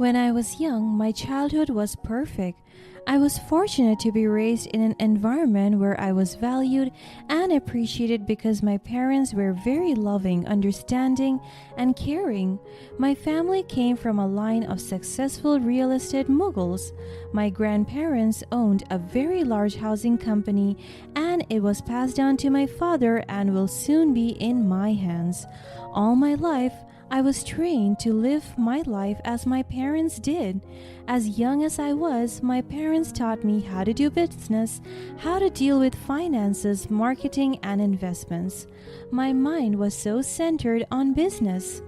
When I was young, my childhood was perfect. I was fortunate to be raised in an environment where I was valued and appreciated because my parents were very loving, understanding, and caring. My family came from a line of successful real estate moguls. My grandparents owned a very large housing company, and it was passed down to my father and will soon be in my hands. All my life, I was trained to live my life as my parents did. As young as I was, my parents taught me how to do business, how to deal with finances, marketing, and investments. My mind was so centered on business.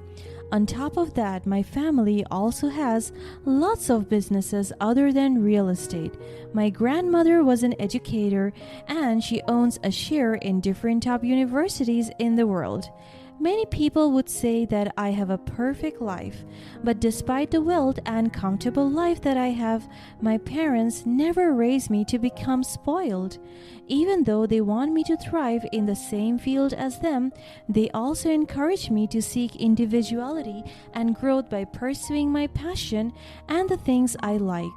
On top of that, my family also has lots of businesses other than real estate. My grandmother was an educator and she owns a share in different top universities in the world. Many people would say that I have a perfect life, but despite the wealth and comfortable life that I have, my parents never raised me to become spoiled. Even though they want me to thrive in the same field as them, they also encourage me to seek individuality and growth by pursuing my passion and the things I like.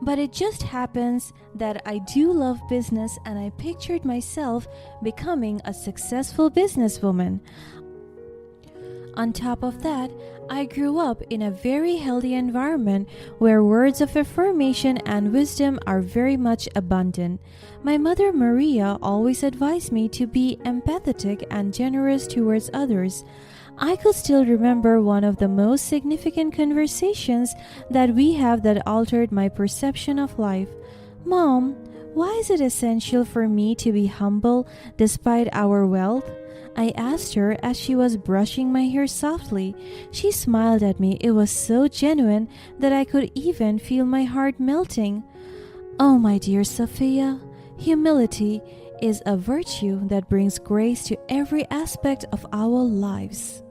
But it just happens that I do love business and I pictured myself becoming a successful businesswoman. On top of that, I grew up in a very healthy environment where words of affirmation and wisdom are very much abundant. My mother Maria always advised me to be empathetic and generous towards others. I could still remember one of the most significant conversations that we have that altered my perception of life. "Mom, why is it essential for me to be humble despite our wealth?" I asked her as she was brushing my hair softly. She smiled at me. It was so genuine that I could even feel my heart melting. "Oh, my dear Sophia, humility is a virtue that brings grace to every aspect of our lives.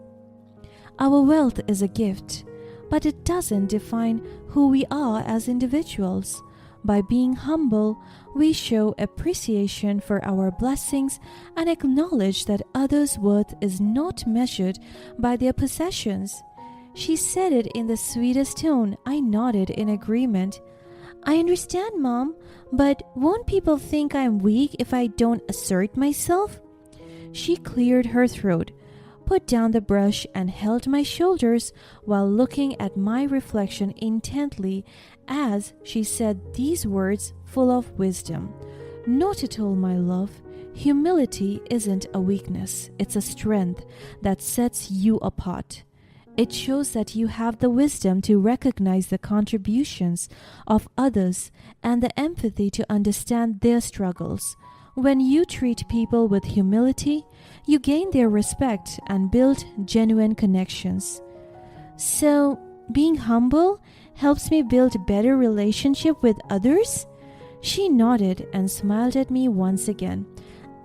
Our wealth is a gift, but it doesn't define who we are as individuals. By being humble, we show appreciation for our blessings and acknowledge that others' worth is not measured by their possessions." She said it in the sweetest tone. I nodded in agreement. "I understand, Mom, but won't people think I'm weak if I don't assert myself?" She cleared her throat, put down the brush, and held my shoulders while looking at my reflection intently as she said these words full of wisdom. "Not at all, my love. Humility isn't a weakness. It's a strength that sets you apart. It shows that you have the wisdom to recognize the contributions of others and the empathy to understand their struggles. When you treat people with humility, you gain their respect and build genuine connections." "So, being humble helps me build a better relationship with others?" She nodded and smiled at me once again.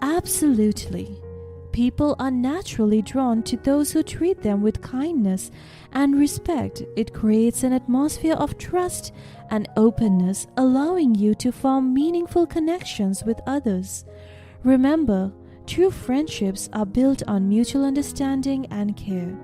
"Absolutely. People are naturally drawn to those who treat them with kindness and respect. It creates an atmosphere of trust and openness, allowing you to form meaningful connections with others. Remember, true friendships are built on mutual understanding and care."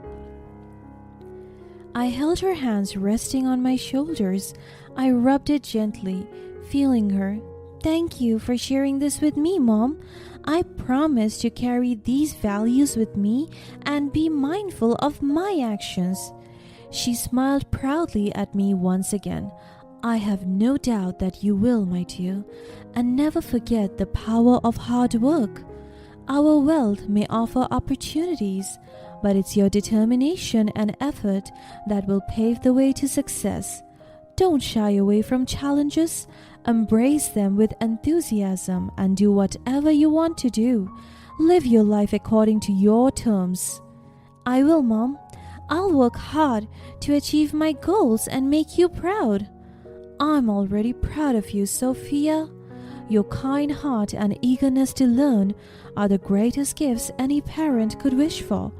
I held her hands resting on my shoulders. I rubbed it gently, feeling her. "Thank you for sharing this with me, Mom. I promise to carry these values with me and be mindful of my actions." She smiled proudly at me once again. "I have no doubt that you will, my dear, and never forget the power of hard work. Our wealth may offer opportunities, but it's your determination and effort that will pave the way to success. Don't shy away from challenges. Embrace them with enthusiasm and do whatever you want to do. Live your life according to your terms." "I will, Mom. I'll work hard to achieve my goals and make you proud." "I'm already proud of you, Sophia. Your kind heart and eagerness to learn are the greatest gifts any parent could wish for.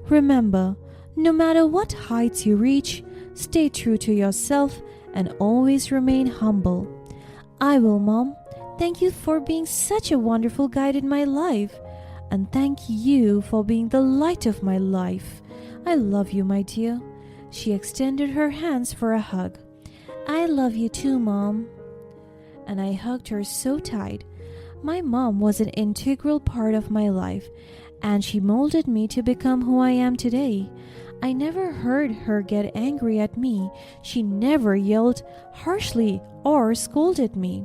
Remember, no matter what heights you reach, stay true to yourself and always remain humble." "I will, Mom. Thank you for being such a wonderful guide in my life. And thank you for being the light of my life. I love you, my dear. She extended her hands for a hug. "I love you too, Mom." And I hugged her so tight. My mom was an integral part of my life, and she molded me to become who I am today. I never heard her get angry at me. She never yelled harshly or scolded me.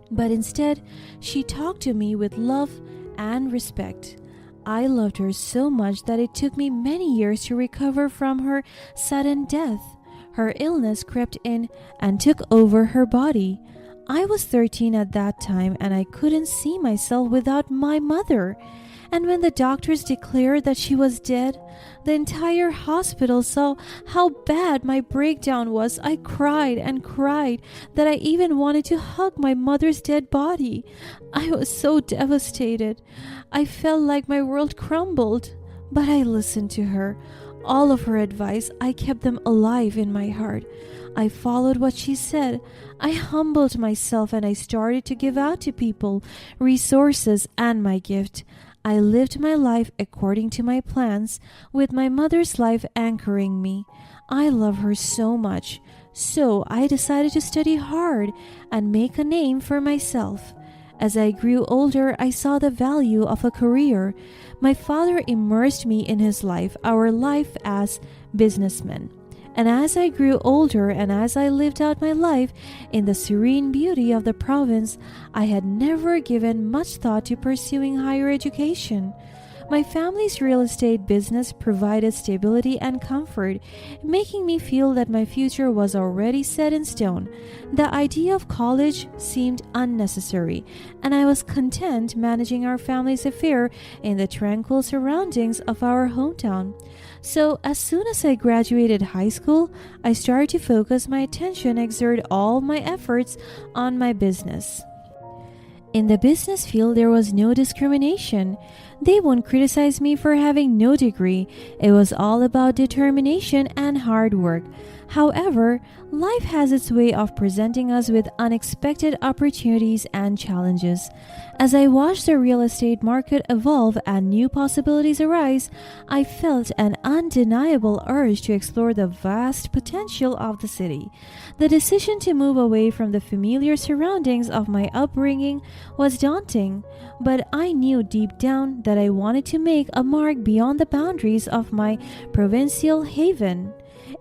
But instead, she talked to me with love and respect. I loved her so much that it took me many years to recover from her sudden death. Her illness crept in and took over her body. I was 13 at that time, and I couldn't see myself without my mother. And when the doctors declared that she was dead, the entire hospital saw how bad my breakdown was. I cried and cried that I even wanted to hug my mother's dead body. I was so devastated. I felt like my world crumbled. But I listened to her. All of her advice, I kept them alive in my heart. I followed what she said. I humbled myself and I started to give out to people resources and my gift. I lived my life according to my plans, with my mother's life anchoring me. I love her so much, so I decided to study hard and make a name for myself. As I grew older, I saw the value of a career. My father immersed me in his life, our life as businessmen. And as I grew older and as I lived out my life in the serene beauty of the province, I had never given much thought to pursuing higher education. My family's real estate business provided stability and comfort, making me feel that my future was already set in stone. The idea of college seemed unnecessary, and I was content managing our family's affair in the tranquil surroundings of our hometown. So as soon as I graduated high school, I started to focus my attention, exert all my efforts on my business. In the business field, there was no discrimination. They won't criticize me for having no degree. It was all about determination and hard work. However, life has its way of presenting us with unexpected opportunities and challenges. As I watched the real estate market evolve and new possibilities arise, I felt an undeniable urge to explore the vast potential of the city. The decision to move away from the familiar surroundings of my upbringing was daunting, but I knew deep down that I wanted to make a mark beyond the boundaries of my provincial haven.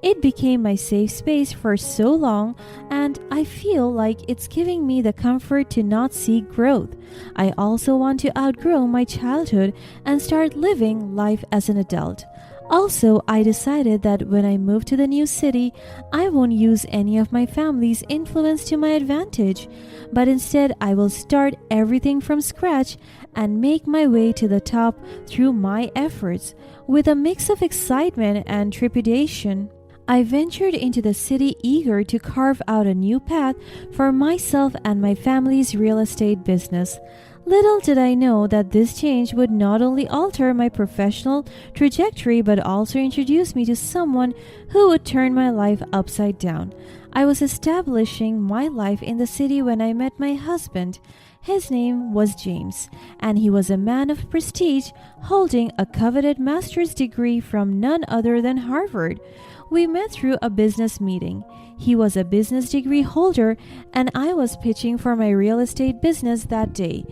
It became my safe space for so long, and I feel like it's giving me the comfort to not seek growth. I also want to outgrow my childhood and start living life as an adult. Also, I decided that when I move to the new city, I won't use any of my family's influence to my advantage, but instead I will start everything from scratch and make my way to the top through my efforts. With a mix of excitement and trepidation, I ventured into the city eager to carve out a new path for myself and my family's real estate business. Little did I know that this change would not only alter my professional trajectory but also introduce me to someone who would turn my life upside down. I was establishing my life in the city when I met my husband. His name was James, and he was a man of prestige, holding a coveted master's degree from none other than Harvard. We met through a business meeting. He was a business degree holder, and I was pitching for my real estate business that day.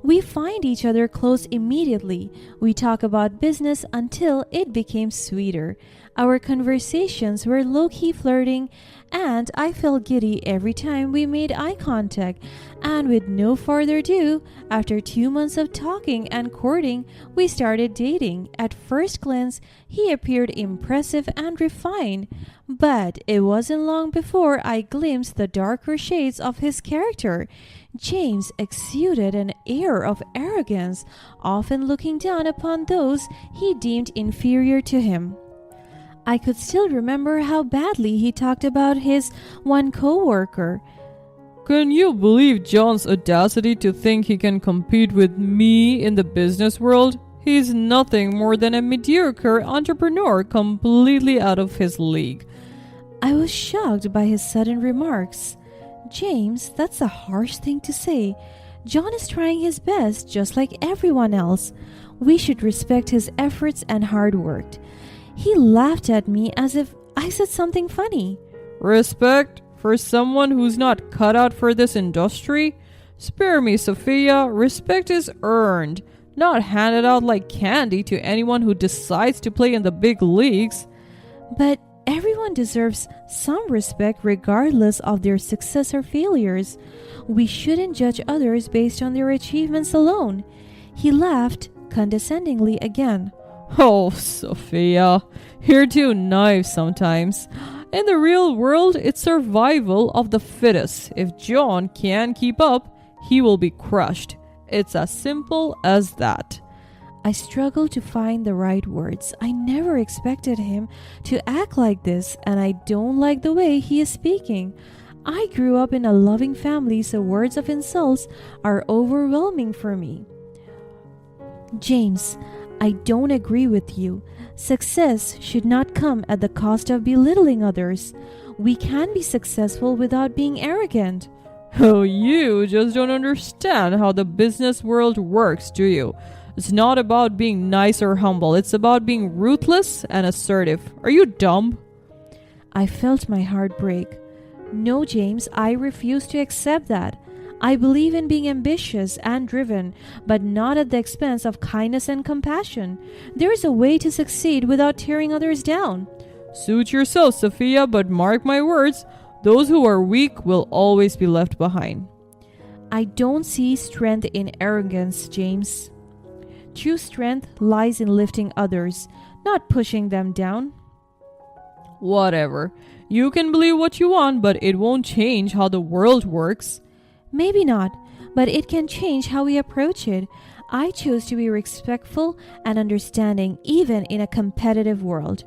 We find each other close immediately. We talk about business until it became sweeter. Our conversations were low-key flirting, and I felt giddy every time we made eye contact. And with no further ado, after 2 months of talking and courting, we started dating. At first glance, he appeared impressive and refined, but it wasn't long before I glimpsed the darker shades of his character. James exuded an air of arrogance, often looking down upon those he deemed inferior to him. I could still remember how badly he talked about his one co-worker. "Can you believe John's audacity to think he can compete with me in the business world? He's nothing more than a mediocre entrepreneur completely out of his league." I was shocked by his sudden remarks. "James, that's a harsh thing to say. John is trying his best just like everyone else. We should respect his efforts and hard work. He laughed at me as if I said something funny. Respect for someone who's not cut out for this industry? Spare me, Sophia. Respect is earned, not handed out like candy to anyone who decides to play in the big leagues. But everyone deserves some respect regardless of their success or failures. We shouldn't judge others based on their achievements alone. He laughed condescendingly again. Oh, Sophia, you're too naive sometimes. In the real world, it's survival of the fittest. If John can't keep up, he will be crushed. It's as simple as that. I struggled to find the right words. I never expected him to act like this, and I don't like the way he is speaking. I grew up in a loving family, so words of insults are overwhelming for me. James, I don't agree with you. Success should not come at the cost of belittling others. We can be successful without being arrogant. Oh, you just don't understand how the business world works, do you? It's not about being nice or humble. It's about being ruthless and assertive. Are you dumb? I felt my heart break. No, James, I refuse to accept that. I believe in being ambitious and driven, but not at the expense of kindness and compassion. There is a way to succeed without tearing others down. Suit yourself, Sophia, but mark my words, those who are weak will always be left behind. I don't see strength in arrogance, James. True strength lies in lifting others, not pushing them down. Whatever. You can believe what you want, but it won't change how the world works. Maybe not, but it can change how we approach it. I choose to be respectful and understanding even in a competitive world.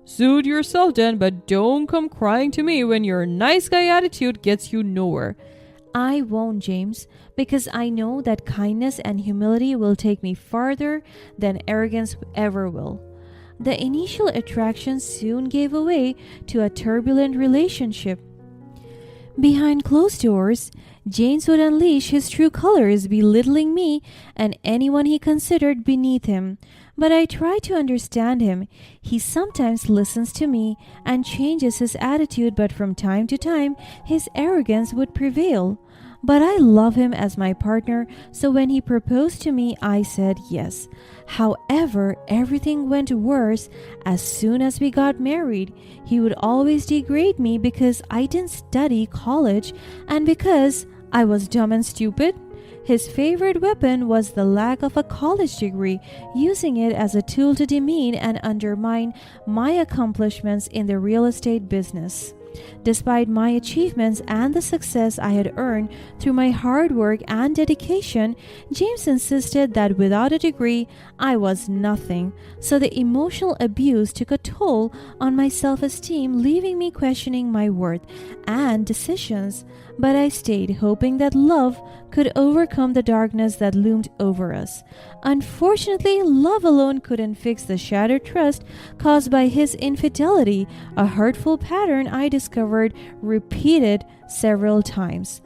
Suit yourself then, but don't come crying to me when your nice guy attitude gets you nowhere. I won't, James, because I know that kindness and humility will take me farther than arrogance ever will. The initial attraction soon gave way to a turbulent relationship. Behind closed doors, James would unleash his true colors, belittling me and anyone he considered beneath him. But I try to understand him. He sometimes listens to me and changes his attitude, but from time to time, his arrogance would prevail. But I love him as my partner, so when he proposed to me, I said yes. However, everything went worse as soon as we got married. He would always degrade me because I didn't study college and because I was dumb and stupid. His favorite weapon was the lack of a college degree, using it as a tool to demean and undermine my accomplishments in the real estate business. Despite my achievements and the success I had earned through my hard work and dedication, James insisted that without a degree, I was nothing. So the emotional abuse took a toll on my self-esteem, leaving me questioning my worth and decisions. But I stayed, hoping that love could overcome the darkness that loomed over us. Unfortunately, love alone couldn't fix the shattered trust caused by his infidelity, a hurtful pattern I discovered repeated several times.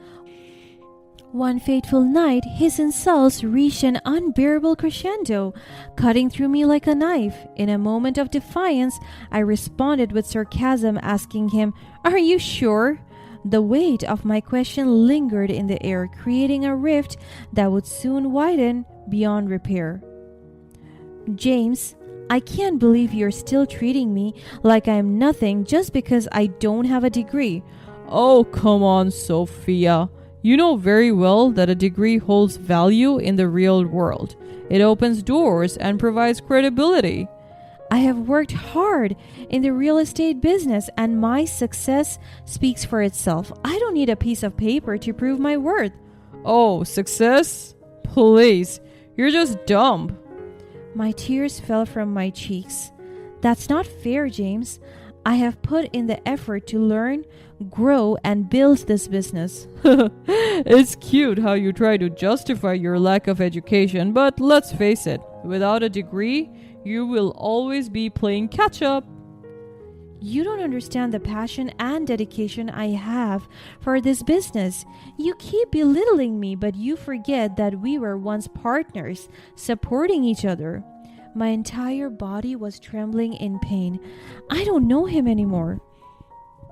One fateful night, his insults reached an unbearable crescendo, cutting through me like a knife. In a moment of defiance, I responded with sarcasm, asking him, "Are you sure?" The weight of my question lingered in the air, creating a rift that would soon widen beyond repair. "James, I can't believe you're still treating me like I'm nothing just because I don't have a degree." Oh, come on, Sophia. You know very well that a degree holds value in the real world. It opens doors and provides credibility. I have worked hard in the real estate business and my success speaks for itself. I don't need a piece of paper to prove my worth. Oh, success? Please, you're just dumb. My tears fell from my cheeks. That's not fair, James. I have put in the effort to learn, grow, and build this business. It's cute how you try to justify your lack of education, but let's face it, without a degree, you will always be playing catch-up. You don't understand the passion and dedication I have for this business. You keep belittling me, but you forget that we were once partners, supporting each other. My entire body was trembling in pain. I don't know him anymore.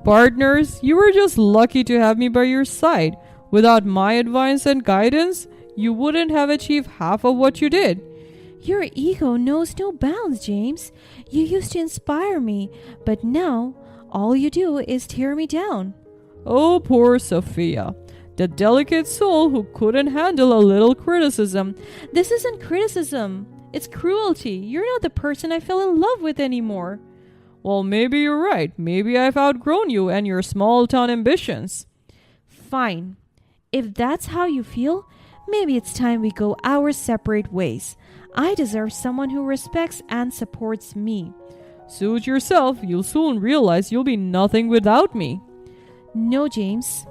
Partners, you were just lucky to have me by your side. Without my advice and guidance, you wouldn't have achieved half of what you did. Your ego knows no bounds, James. You used to inspire me, but now all you do is tear me down. Oh, poor Sophia, the delicate soul who couldn't handle a little criticism. This isn't criticism. It's cruelty. You're not the person I fell in love with anymore. Well, maybe you're right. Maybe I've outgrown you and your small-town ambitions. Fine. If that's how you feel, maybe it's time we go our separate ways. I deserve someone who respects and supports me. Suit yourself. You'll soon realize you'll be nothing without me. No, James.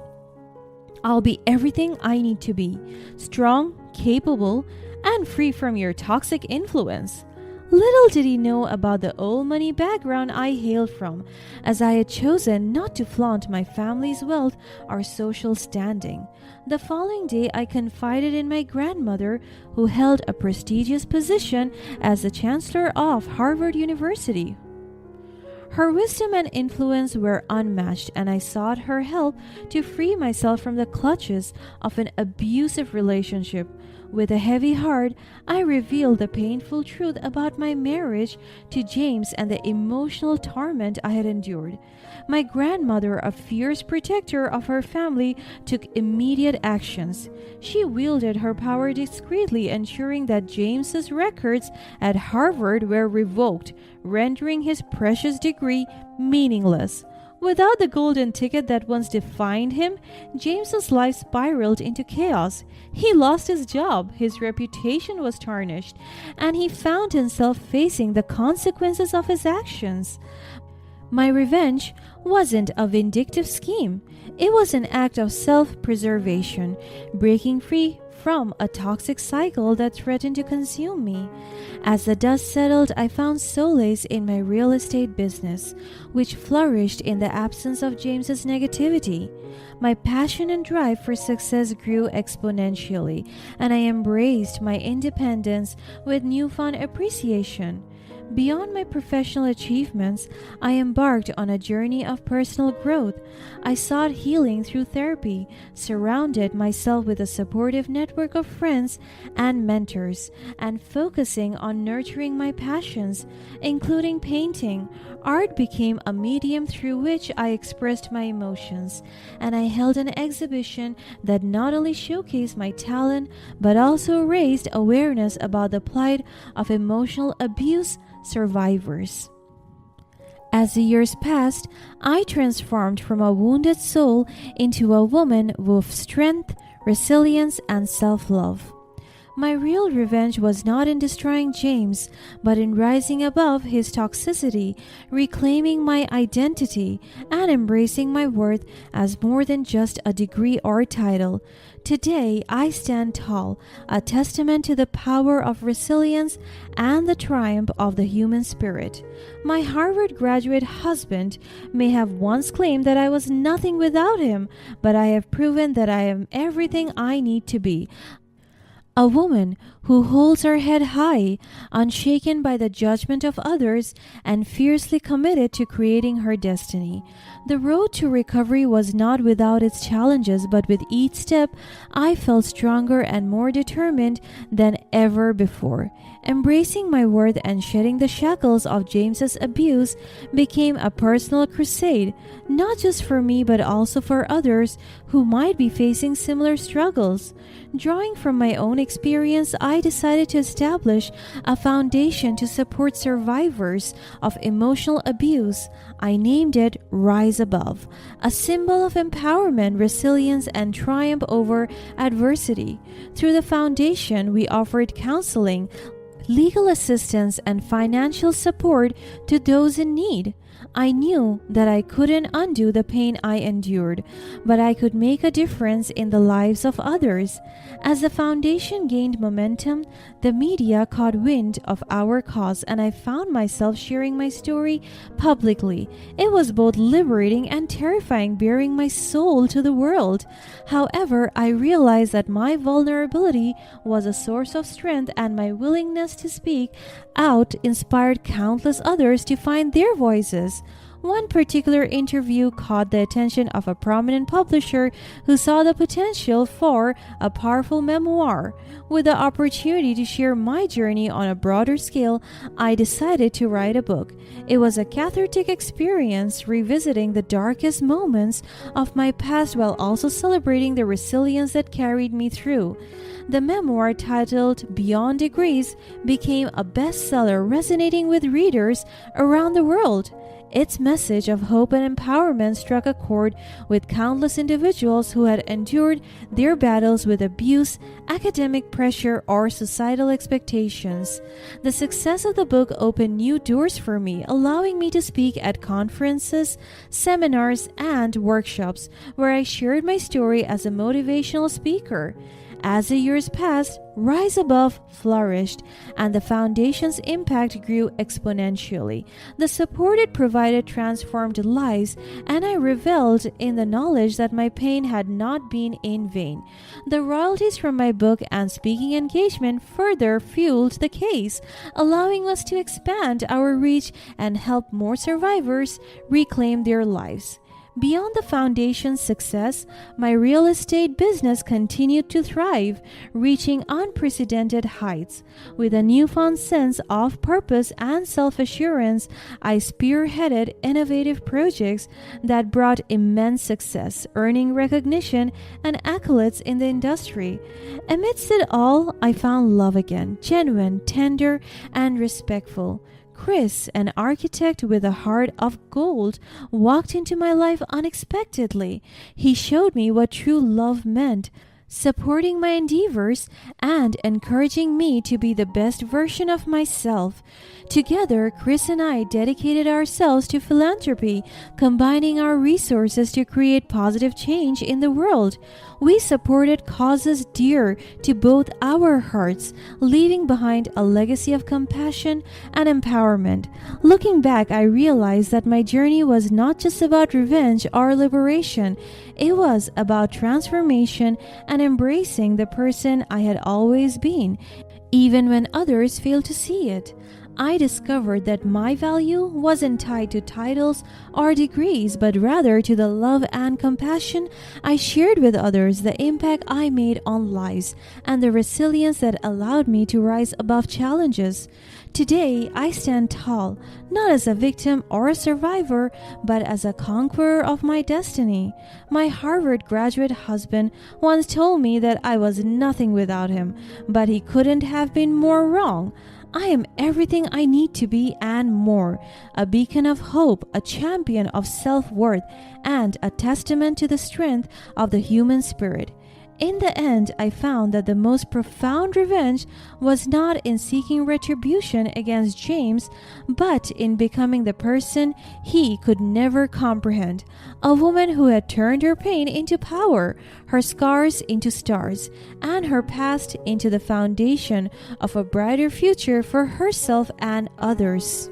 I'll be everything I need to be. Strong, capable, and free from your toxic influence. Little did he know about the old money background I hailed from, as I had chosen not to flaunt my family's wealth or social standing. The following day, I confided in my grandmother, who held a prestigious position as the chancellor of Harvard University. Her wisdom and influence were unmatched, and I sought her help to free myself from the clutches of an abusive relationship. With a heavy heart, I revealed the painful truth about my marriage to James and the emotional torment I had endured. My grandmother, a fierce protector of her family, took immediate actions. She wielded her power discreetly, ensuring that James's records at Harvard were revoked, rendering his precious degree meaningless. Without the golden ticket that once defined him, James's life spiraled into chaos. He lost his job, his reputation was tarnished, and he found himself facing the consequences of his actions. My revenge wasn't a vindictive scheme. It was an act of self-preservation, breaking free from a toxic cycle that threatened to consume me. As the dust settled, I found solace in my real estate business, which flourished in the absence of James's negativity. My passion and drive for success grew exponentially, and I embraced my independence with newfound appreciation. Beyond my professional achievements, I embarked on a journey of personal growth. I sought healing through therapy, surrounded myself with a supportive network of friends and mentors, and focusing on nurturing my passions, including painting. Art became a medium through which I expressed my emotions, and I held an exhibition that not only showcased my talent, but also raised awareness about the plight of emotional abuse survivors. As the years passed, I transformed from a wounded soul into a woman with strength, resilience, and self-love. My real revenge was not in destroying James, but in rising above his toxicity, reclaiming my identity, and embracing my worth as more than just a degree or title. Today, I stand tall, a testament to the power of resilience and the triumph of the human spirit. My Harvard graduate husband may have once claimed that I was nothing without him, but I have proven that I am everything I need to be. A woman who holds her head high, unshaken by the judgment of others, and fiercely committed to creating her destiny. The road to recovery was not without its challenges, but with each step, I felt stronger and more determined than ever before. Embracing my worth and shedding the shackles of James's abuse became a personal crusade, not just for me but also for others who might be facing similar struggles. Drawing from my own experience, I decided to establish a foundation to support survivors of emotional abuse. I named it Rise Above, a symbol of empowerment, resilience, and triumph over adversity. Through the foundation, we offered counseling, legal assistance, and financial support to those in need. I knew that I couldn't undo the pain I endured, but I could make a difference in the lives of others. As the foundation gained momentum, the media caught wind of our cause, and I found myself sharing my story publicly. It was both liberating and terrifying, bearing my soul to the world. However, I realized that my vulnerability was a source of strength, and my willingness to speak out inspired countless others to find their voices. One particular interview caught the attention of a prominent publisher who saw the potential for a powerful memoir. With the opportunity to share my journey on a broader scale, I decided to write a book. It was a cathartic experience, revisiting the darkest moments of my past while also celebrating the resilience that carried me through. The memoir, titled Beyond Degrees, became a bestseller, resonating with readers around the world. Its message of hope and empowerment struck a chord with countless individuals who had endured their battles with abuse, academic pressure, or societal expectations. The success of the book opened new doors for me, allowing me to speak at conferences, seminars, and workshops where I shared my story as a motivational speaker. As the years passed, Rise Above flourished, and the foundation's impact grew exponentially. The support it provided transformed lives, and I reveled in the knowledge that my pain had not been in vain. The royalties from my book and speaking engagement further fueled the case, allowing us to expand our reach and help more survivors reclaim their lives. Beyond the foundation's success, my real estate business continued to thrive, reaching unprecedented heights. With a newfound sense of purpose and self-assurance, I spearheaded innovative projects that brought immense success, earning recognition and accolades in the industry. Amidst it all, I found love again, genuine, tender, and respectful. Chris, an architect with a heart of gold, walked into my life unexpectedly. He showed me what true love meant, supporting my endeavors and encouraging me to be the best version of myself. Together, Chris and I dedicated ourselves to philanthropy, combining our resources to create positive change in the world. We supported causes dear to both our hearts, leaving behind a legacy of compassion and empowerment. Looking back, I realized that my journey was not just about revenge or liberation. It was about transformation and embracing the person I had always been, even when others failed to see it. I discovered that my value wasn't tied to titles or degrees, but rather to the love and compassion I shared with others, the impact I made on lives, and the resilience that allowed me to rise above challenges. Today, I stand tall, not as a victim or a survivor, but as a conqueror of my destiny. My Harvard graduate husband once told me that I was nothing without him, but he couldn't have been more wrong. I am everything I need to be and more, a beacon of hope, a champion of self-worth, and a testament to the strength of the human spirit. In the end, I found that the most profound revenge was not in seeking retribution against James, but in becoming the person he could never comprehend. A woman who had turned her pain into power, her scars into stars, and her past into the foundation of a brighter future for herself and others.